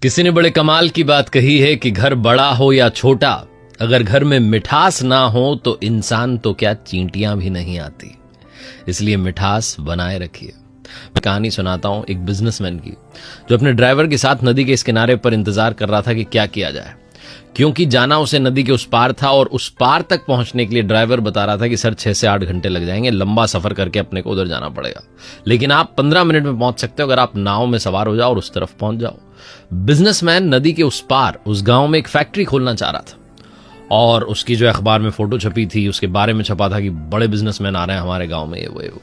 किसी ने बड़े कमाल की बात कही है कि घर बड़ा हो या छोटा, अगर घर में मिठास ना हो तो इंसान तो क्या चींटियां भी नहीं आती। इसलिए मिठास बनाए रखिए। मैं कहानी सुनाता हूं एक बिजनेसमैन की, जो अपने ड्राइवर के साथ नदी के इस किनारे पर इंतजार कर रहा था कि क्या किया जाए, क्योंकि जाना उसे नदी के उस पार था और उस पार तक पहुंचने के लिए ड्राइवर बता रहा था कि सर 6 से 8 घंटे लग जाएंगे, लंबा सफर करके अपने को उधर जाना पड़ेगा, लेकिन आप 15 मिनट में पहुंच सकते हो अगर आप नाव में सवार हो जाओ और उस तरफ पहुंच जाओ। बिजनेसमैन नदी के उस पार उस गांव में एक फैक्ट्री खोलना चाह रहा था और उसकी जो अखबार में फोटो छपी थी उसके बारे में छपा था कि बड़े बिजनेसमैन आ रहे हैं हमारे गांव में, ये वो।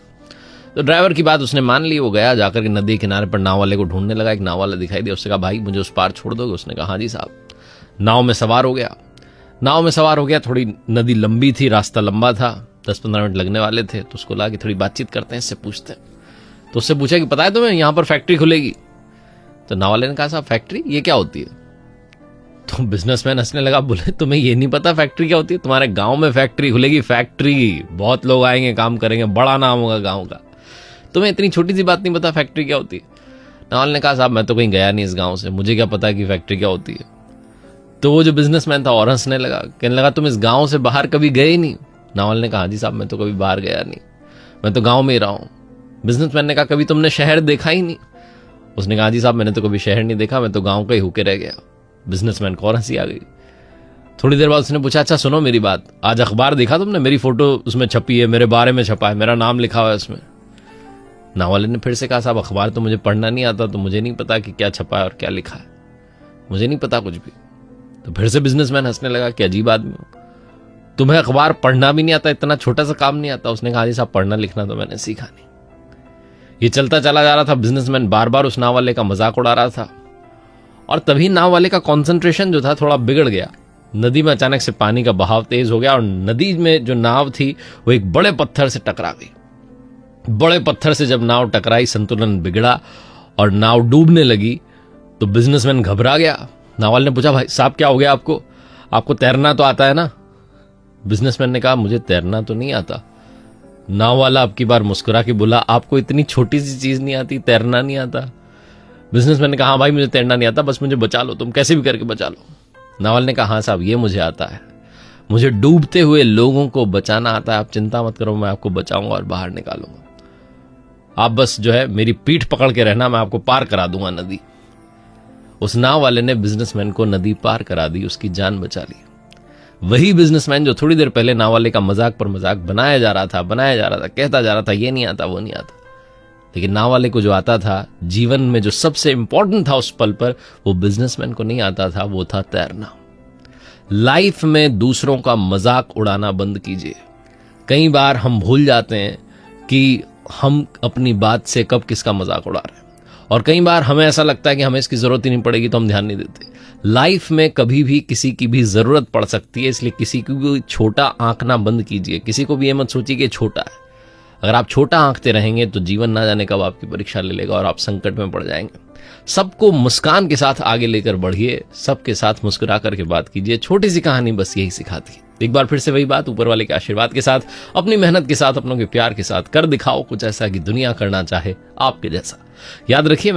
तो ड्राइवर की बात उसने मान ली। वो गया, जाकर के नदी किनारे पर नाव वाले को ढूंढने लगा। एक नाव वाला दिखाई दिया, उसने कहा भाई मुझे उस पार छोड़ दोगे? उसने कहा हाँ जी साहब। नाव में सवार हो गया। थोड़ी नदी लंबी थी, रास्ता लंबा था, 10-15 मिनट लगने वाले थे। तो उसको लगा कि थोड़ी बातचीत करते हैं, इससे पूछते हैं। तो उससे पूछा कि पता है तुम्हें यहाँ पर फैक्ट्री खुलेगी? तो नाव वाले ने कहा साहब फैक्ट्री ये क्या होती है? तो बिजनेसमैन हंसने लगा, बोले तुम्हें ये नहीं पता फैक्ट्री क्या होती है? तुम्हारे गांव में फैक्ट्री खुलेगी, फैक्ट्री बहुत लोग आएंगे, काम करेंगे, बड़ा नाम होगा गांव का, तुम्हें इतनी छोटी सी बात नहीं पता फैक्ट्री क्या होती है? नाव वाले ने कहा साहब मैं तो कहीं गया नहीं इस गांव से, मुझे क्या पता कि फैक्ट्री क्या होती है। तो वो जो बिजनेसमैन था और हंसने लगा, कहने लगा तुम इस गांव से बाहर कभी गए नहीं? नाव वाले ने कहा जी साहब मैं तो कभी बाहर गया नहीं, मैं तो गांव में ही रहा हूं। बिजनेसमैन ने कहा कभी तुमने शहर देखा ही नहीं? उसने कहा जी साहब मैंने तो कभी शहर नहीं देखा, मैं तो गांव का ही होके रह गया। बिजनेसमैन को और हंसी आ गई। थोड़ी देर बाद उसने पूछा अच्छा सुनो मेरी बात, आज अखबार देखा तुमने? मेरी फोटो उसमें छपी है, मेरे बारे में छपा है, मेरा नाम लिखा हुआ है उसमें। नाव वाले ने फिर से कहा साहब अखबार तो मुझे पढ़ना नहीं आता, तो मुझे नहीं पता कि क्या छपा है और क्या लिखा है, मुझे नहीं पता कुछ भी। तो फिर से बिजनेसमैन हंसने लगा कि अजीब आदमी हो, तुम्हें अखबार पढ़ना भी नहीं आता, इतना छोटा सा काम नहीं आता? उसने कहा जी साहब पढ़ना लिखना तो मैंने सीखा नहीं। ये चलता चला जा रहा था। बिजनेसमैन बार बार उस नाव वाले का मजाक उड़ा रहा था और तभी नाव वाले का कंसंट्रेशन जो था थोड़ा बिगड़ गया। नदी में अचानक से पानी का बहाव तेज हो गया और नदी में जो नाव थी वो एक बड़े पत्थर से टकरा गई। बड़े पत्थर से जब नाव टकराई, संतुलन बिगड़ा और नाव डूबने लगी। तो बिजनेसमैन घबरा गया। नाव वाले ने पूछा भाई साहब क्या हो गया आपको तैरना तो आता है ना? बिजनेसमैन ने कहा मुझे तैरना तो नहीं आता। नाव वाला अब की बार मुस्कुरा के बोला आपको इतनी छोटी सी चीज नहीं आती, तैरना नहीं आता? बिजनेसमैन ने कहा हाँ भाई मुझे तैरना नहीं आता, बस मुझे बचा लो, तुम कैसे भी करके बचा लो। नाव वाले ने कहा हाँ साहब ये मुझे आता है, मुझे डूबते हुए लोगों को बचाना आता है, आप चिंता मत करो, मैं आपको बचाऊंगा और बाहर निकालूंगा, आप बस जो है मेरी पीठ पकड़ के रहना, मैं आपको पार करा दूंगा नदी। उस नाव वाले ने बिजनेसमैन को नदी पार करा दी, उसकी जान बचा ली। वही बिजनेसमैन जो थोड़ी देर पहले नाव वाले का मजाक पर मजाक बनाया जा रहा था, कहता जा रहा था ये नहीं आता वो नहीं आता, लेकिन नाव वाले को जो आता था, जीवन में जो सबसे इंपॉर्टेंट था उस पल पर, वो बिजनेसमैन को नहीं आता था, वो था तैरना। लाइफ में दूसरों का मजाक उड़ाना बंद कीजिए। कई बार हम भूल जाते हैं कि हम अपनी बात से कब किसका मजाक उड़ा रहे हैं, और कई बार हमें ऐसा लगता है कि हमें इसकी जरूरत ही नहीं पड़ेगी तो हम ध्यान नहीं देते। लाइफ में कभी भी किसी की भी जरूरत पड़ सकती है, इसलिए किसी को भी छोटा आंकना बंद कीजिए। किसी को भी ये मत सोचिए कि छोटा है। अगर आप छोटा आंकते रहेंगे तो जीवन ना जाने कब आपकी परीक्षा ले लेगा और आप संकट में पड़ जाएंगे। सबको मुस्कान के साथ आगे लेकर बढ़िए, सबके साथ मुस्कुरा करके बात कीजिए। छोटी सी कहानी बस यही सिखाती है। एक बार फिर से वही बात, ऊपर वाले के आशीर्वाद के साथ, अपनी मेहनत के साथ, अपनों के प्यार के साथ कर दिखाओ कुछ ऐसा कि दुनिया करना चाहे आपके जैसा। याद रखिए।